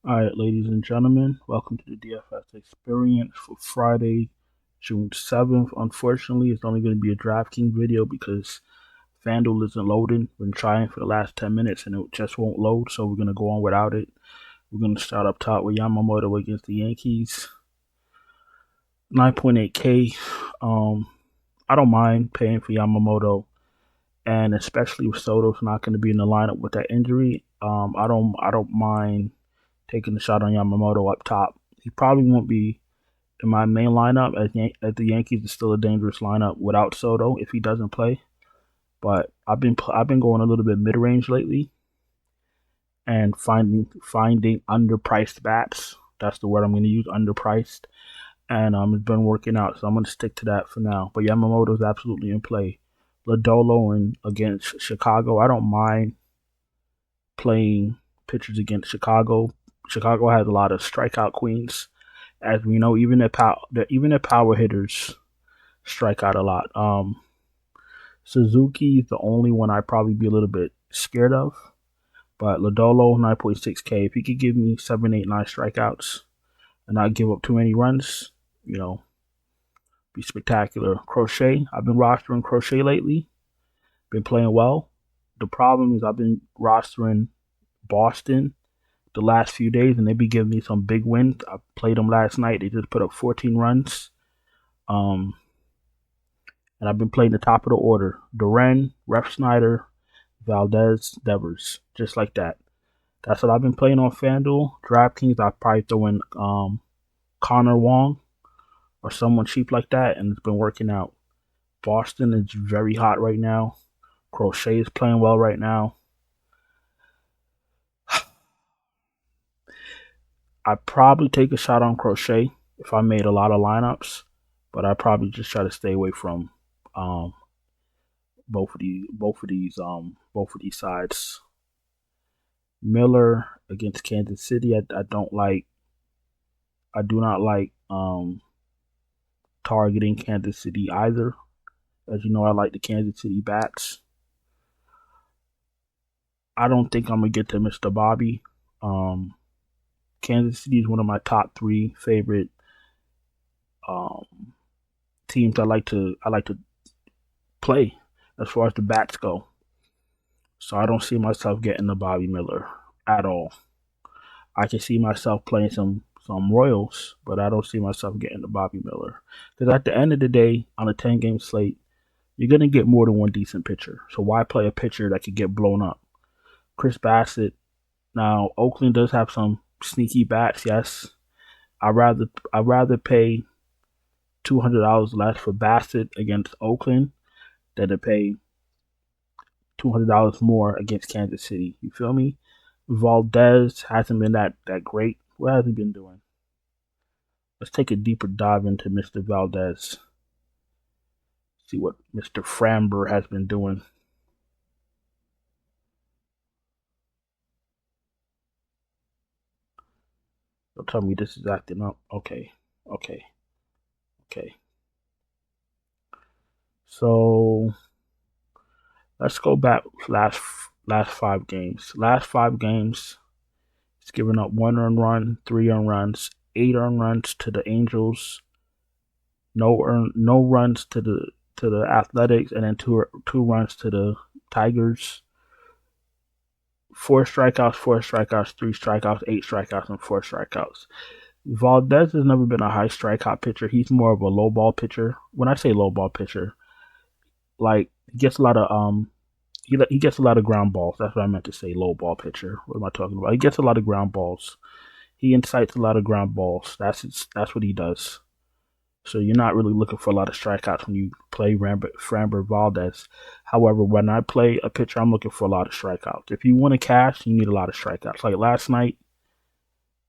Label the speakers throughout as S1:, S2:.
S1: Alright, ladies and gentlemen, welcome to the DFS experience for Friday, June 7th. Unfortunately, it's only going to be a DraftKings video because FANDUEL isn't loading. Been trying for the last 10 minutes and it just won't load, so we're going to go on without it. We're going to start up top with Yamamoto against the Yankees. 9.8K. I don't mind paying for Yamamoto, and especially with Soto's not going to be in the lineup with that injury. I don't mind taking a shot on Yamamoto up top. He probably won't be in my main lineup as the Yankees is still a dangerous lineup without Soto if he doesn't play. But I've been going a little bit mid range lately and finding underpriced bats. That's the word I'm going to use, underpriced, and it's been working out. So I'm going to stick to that for now. But Yamamoto is absolutely in play. Lodolo and against Chicago, I don't mind playing pitchers against Chicago. Chicago has a lot of strikeout queens, as we know. Even their power hitters strike out a lot. Suzuki is the only one I'd probably be a little bit scared of, but Lodolo 9.6K. If he could give me 7, 8, 9 strikeouts and not give up too many runs, be spectacular. Crochet, I've been rostering Crochet lately. Been playing well. The problem is I've been rostering Boston the last few days, and they be giving me some big wins. I played them last night. They just put up 14 runs. And I've been playing the top of the order. Duran, Ref Snyder, Valdez, Devers. Just like that. That's what I've been playing on FanDuel. DraftKings, I'll probably throw in Connor Wong or someone cheap like that, and it's been working out. Boston is very hot right now. Crochet is playing well right now. I'd probably take a shot on Crochet if I made a lot of lineups, but I'd probably just try to stay away from both of these sides. Miller against Kansas City, I don't like. I do not like targeting Kansas City either. As you know, I like the Kansas City bats. I don't think I'm gonna get to Mr. Bobby. Kansas City is one of my top 3 favorite teams I like to play as far as the bats go. So I don't see myself getting the Bobby Miller at all. I can see myself playing some Royals, but I don't see myself getting the Bobby Miller. Because at the end of the day, on a 10-game slate, you're going to get more than one decent pitcher. So why play a pitcher that could get blown up? Chris Bassett. Now, Oakland does have some sneaky bats, yes. I'd rather pay $200 less for Bassett against Oakland than to pay $200 more against Kansas City. You feel me? Valdez hasn't been that great. What has he been doing? Let's take a deeper dive into Mr. Valdez. See what Mr. Framber has been doing. Don't tell me this is acting up. Okay. So let's go back last 5 games. Last 5 games, it's given up 1 earned run, 3 earned runs, 8 earned runs to the Angels, no runs to the Athletics, and then 2 runs to the Tigers. 4 strikeouts, 3 strikeouts, 8 strikeouts, and 4 strikeouts. Valdez has never been a high strikeout pitcher. He's more of a low ball pitcher. When I say low ball pitcher, like he gets a lot of he gets a lot of ground balls. That's what I meant to say. Low ball pitcher. What am I talking about? He gets a lot of ground balls. He incites a lot of ground balls. That's what he does. So you're not really looking for a lot of strikeouts when you play Framber Valdez. However, when I play a pitcher, I'm looking for a lot of strikeouts. If you want to cash, you need a lot of strikeouts. Like last night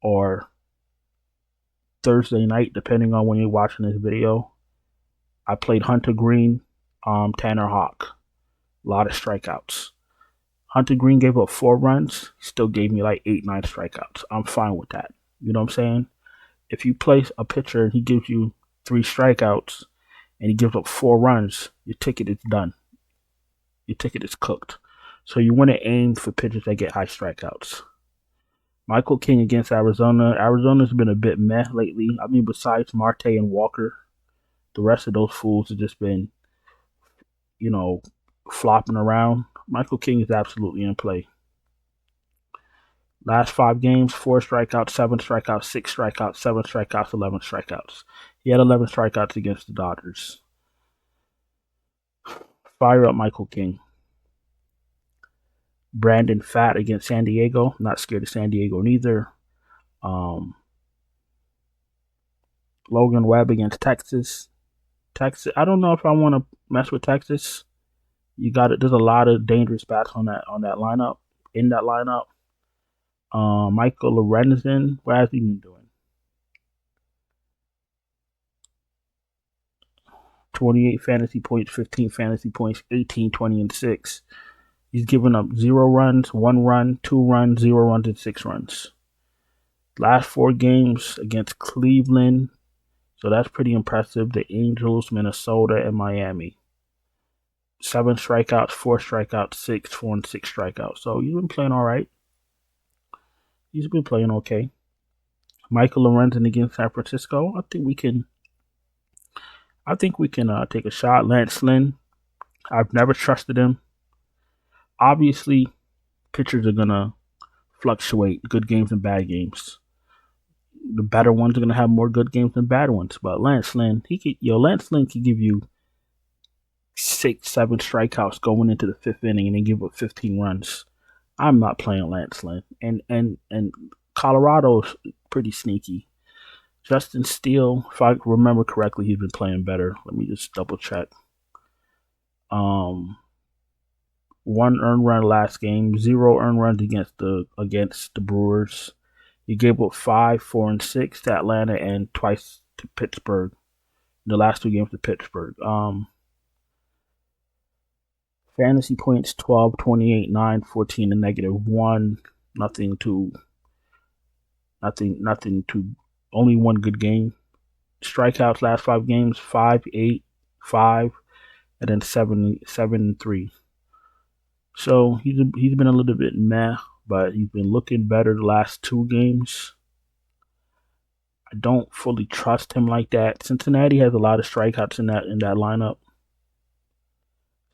S1: or Thursday night, depending on when you're watching this video, I played Hunter Green, Tanner Hawk. A lot of strikeouts. Hunter Green gave up 4 runs. He still gave me like 8, 9 strikeouts. I'm fine with that. You know what I'm saying? If you place a pitcher and he gives you 3 strikeouts and he gives up 4 runs, your ticket is done. Your ticket is cooked. So you want to aim for pitchers that get high strikeouts. Michael King against Arizona. Arizona's been a bit meh lately. I mean, besides Marte and Walker, the rest of those fools have just been, you know, flopping around. Michael King is absolutely in play. Last 5 games, 4 strikeouts, 7 strikeouts, 6 strikeouts, 7 strikeouts, 11 strikeouts. He had 11 strikeouts against the Dodgers. Fire up Michael King. Brandon Pfaadt against San Diego. Not scared of San Diego neither. Logan Webb against Texas. I don't know if I want to mess with Texas. You got it. There's a lot of dangerous bats on that lineup. In that lineup, Michael Lorenzen. What has he been doing? 28 fantasy points, 15 fantasy points, 18, 20, and 6. He's given up 0 runs, 1 run, 2 runs, 0 runs, and 6 runs. Last 4 games against Cleveland. So that's pretty impressive. The Angels, Minnesota, and Miami. 7 strikeouts, 4 strikeouts, 6, 4, and 6 strikeouts. So he's been playing all right. He's been playing okay. Michael Lorenzen against San Francisco. I think we can take a shot. Lance Lynn. I've never trusted him. Obviously, pitchers are gonna fluctuate. Good games and bad games. The better ones are gonna have more good games than bad ones. But Lance Lynn, Lance Lynn can give you 6, 7 strikeouts going into the 5th inning and then give up 15 runs. I'm not playing Lance Lynn. And Colorado's pretty sneaky. Justin Steele, if I remember correctly, he's been playing better. Let me just double check. 1 earned run last game, 0 earned runs against the Brewers. He gave up 5, 4, and 6 to Atlanta and twice to Pittsburgh. The last 2 games to Pittsburgh. Fantasy points 12, 28, 9, 14, and -1. Nothing to. Only 1 good game. Strikeouts last 5 games 5, 8, 5, and then 7, and 3. So he's been a little bit meh, but he's been looking better the last 2 games. I don't fully trust him like that. Cincinnati has a lot of strikeouts in that lineup.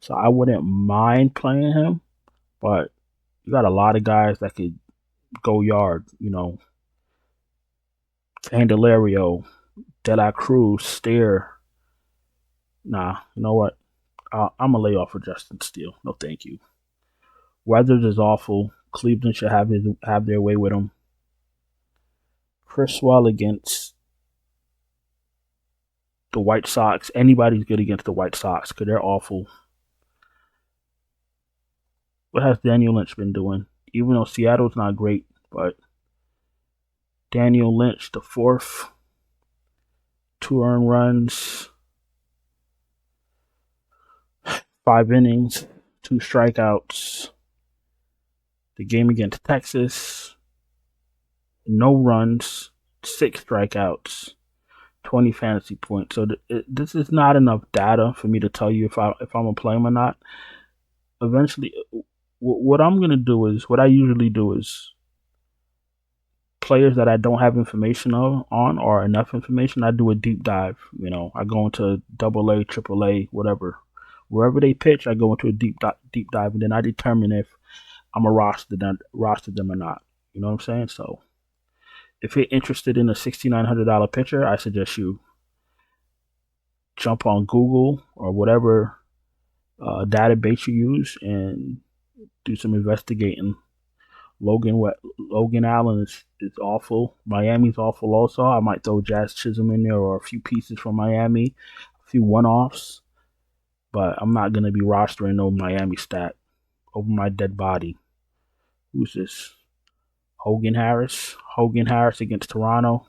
S1: So I wouldn't mind playing him, but you got a lot of guys that could go yard, Candelario, De La Cruz, Steer. Nah, you know what? I'm going to lay off for Justin Steele. No, thank you. Weathers is awful. Cleveland should have their way with him. Chris Swell against the White Sox. Anybody's good against the White Sox because they're awful. What has Daniel Lynch been doing? Even though Seattle's not great, but Daniel Lynch, the 4th, 2 earned runs, 5 innings, 2 strikeouts. The game against Texas, no runs, 6 strikeouts, 20 fantasy points. So this is not enough data for me to tell you if I'm gonna play him or not. Eventually, what I usually do is players that I don't have information on or enough information, I do a deep dive. I go into AA, AAA, whatever. Wherever they pitch, I go into a deep dive, and then I determine if I'm a roster them or not. You know what I'm saying? So if you're interested in a $6,900 pitcher, I suggest you jump on Google or whatever database you use and do some investigating. Logan Allen is awful. Miami's awful also. I might throw Jazz Chisholm in there or a few pieces from Miami, a few one-offs, but I'm not going to be rostering no Miami stat over my dead body. Who's this? Hogan Harris. Hogan Harris against Toronto.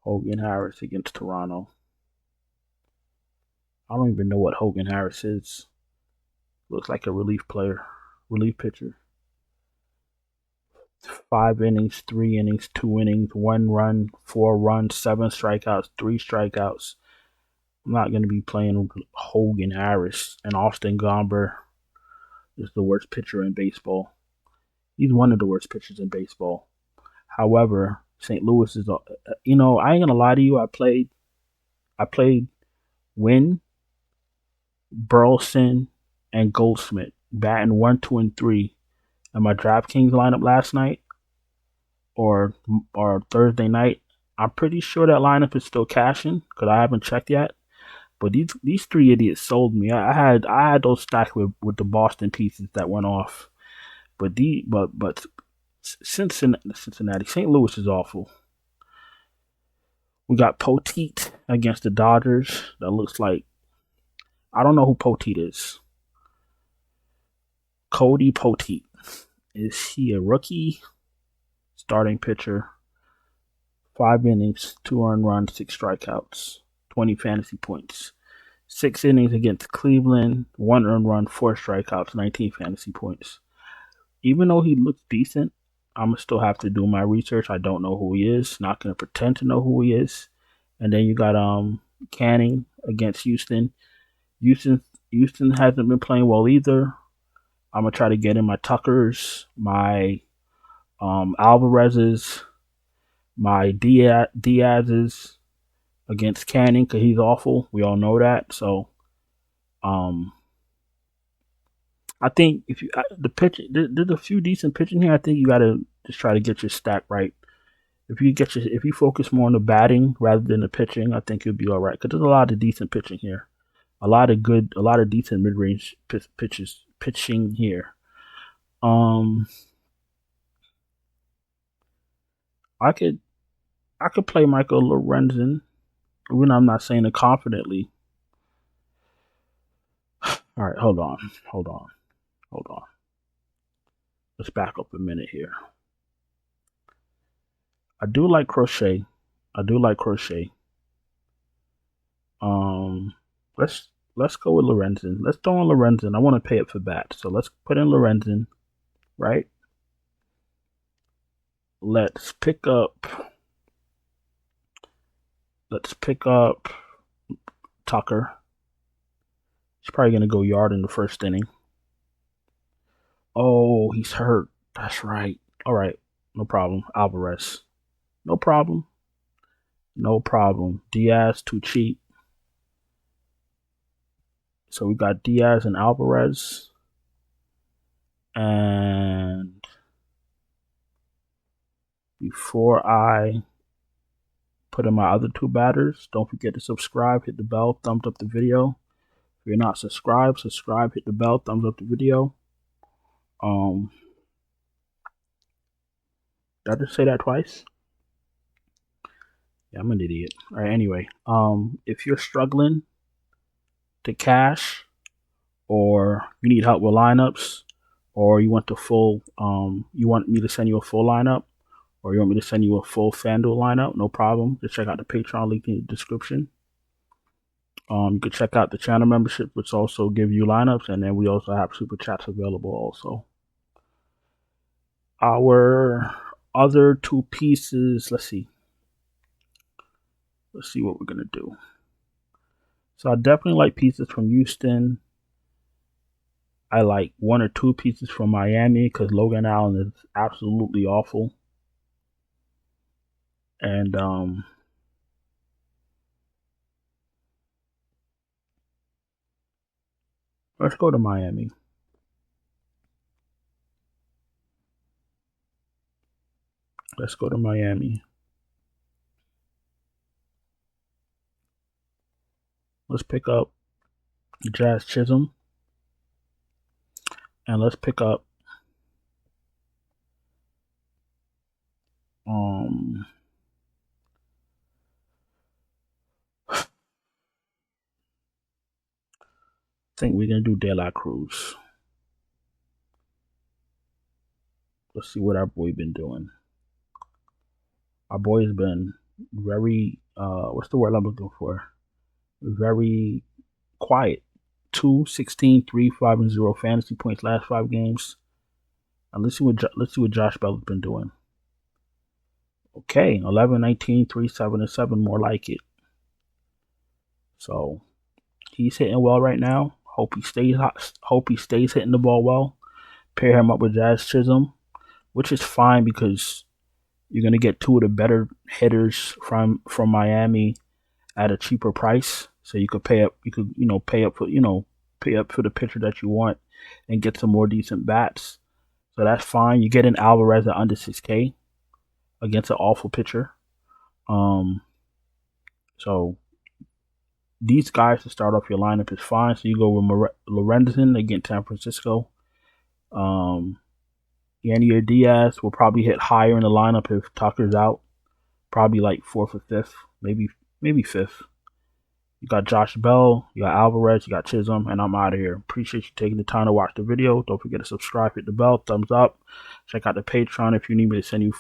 S1: Hogan Harris against Toronto. I don't even know what Hogan Harris is. Looks like a relief pitcher. 5 innings, 3 innings, 2 innings, 1 run, 4 runs, 7 strikeouts, 3 strikeouts. I'm not going to be playing Hogan Harris, and Austin Gomber is the worst pitcher in baseball. He's one of the worst pitchers in baseball. However, St. Louis is, you know, I ain't gonna lie to you. I played Wynn, Burleson, and Goldsmith batting 1, 2, and 3 in my DraftKings lineup last night or Thursday night. I'm pretty sure that lineup is still cashing because I haven't checked yet. But these three idiots sold me. I had those stacked with the Boston pieces that went off. But Cincinnati, St. Louis is awful. We got Poteet against the Dodgers. That looks like, I don't know who Poteet is. Cody Poteet. Is he a rookie? Starting pitcher. 5 innings, 2 earned runs, 6 strikeouts, 20 fantasy points. 6 innings against Cleveland, 1 earned run, 4 strikeouts, 19 fantasy points. Even though he looks decent, I'm going to still have to do my research. I don't know who he is. Not going to pretend to know who he is. And then you got Canning against Houston. Houston hasn't been playing well either. I'm going to try to get in my Tuckers, my Alvarez's, my Diaz's against Canning because he's awful. We all know that. So I think if you the pitch, there's a few decent pitching here. I think you got to just try to get your stack right. If you focus more on the batting rather than the pitching, I think you'll be all right. Because there's a lot of decent pitching here, a lot of decent mid-range pitching here. I could play Michael Lorenzen, even though I'm not saying it confidently. All right, hold on. Let's back up a minute here. I do like Crochet. Let's go with Lorenzen. Let's throw in Lorenzen. I want to pay it for bat, so let's put in Lorenzen, right? Let's pick up Tucker. He's probably gonna go yard in the first inning. Oh, he's hurt. That's right. All right, no problem. Alvarez. No problem. Diaz, too cheap. So we got Diaz and Alvarez. And before I put in my other 2 batters, don't forget to subscribe, hit the bell, thumbs up the video. If you're not subscribed, hit the bell, thumbs up the video. Did I just say that twice? Yeah, I'm an idiot. All right, anyway, if you're struggling to cash, or you need help with lineups, or you want the full, you want me to send you a full lineup, or you want me to send you a full FanDuel lineup, no problem. Just check out the Patreon link in the description. You could check out the channel membership, which also give you lineups, and then we also have super chats available also. Our other 2 pieces, let's see what we're gonna do. So I definitely like pieces from Houston. I like 1 or 2 pieces from Miami because Logan Allen is absolutely awful. And let's go to Miami. Let's pick up Jazz Chisholm. And let's pick up I think we're gonna do De La Cruz. Let's see what our boy been doing. Our boy has been very what's the word I'm looking for? Very quiet. 2, 16, 3, 5, and 0 fantasy points last 5 games. And let's see what Josh Bell has been doing. Okay, 11, 19, 3, 7, and 7, more like it. So he's hitting well right now. Hope he stays hot. Hope he stays hitting the ball well. Pair him up with Jazz Chisholm, which is fine because you're gonna get two of the better hitters from Miami at a cheaper price. So you could pay up. You could pay up for the pitcher that you want and get some more decent bats. So that's fine. You get an Alvarez at under 6K against an awful pitcher. So these guys to start off your lineup is fine. So you go with Lorenzen against San Francisco. Yannier Diaz will probably hit higher in the lineup if Tucker's out. Probably like 4th or 5th, maybe 5th. You got Josh Bell, you got Alvarez, you got Chisholm, and I'm out of here. Appreciate you taking the time to watch the video. Don't forget to subscribe, hit the bell, thumbs up. Check out the Patreon if you need me to send you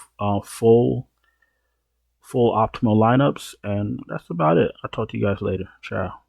S1: full optimal lineups. And that's about it. I'll talk to you guys later. Ciao.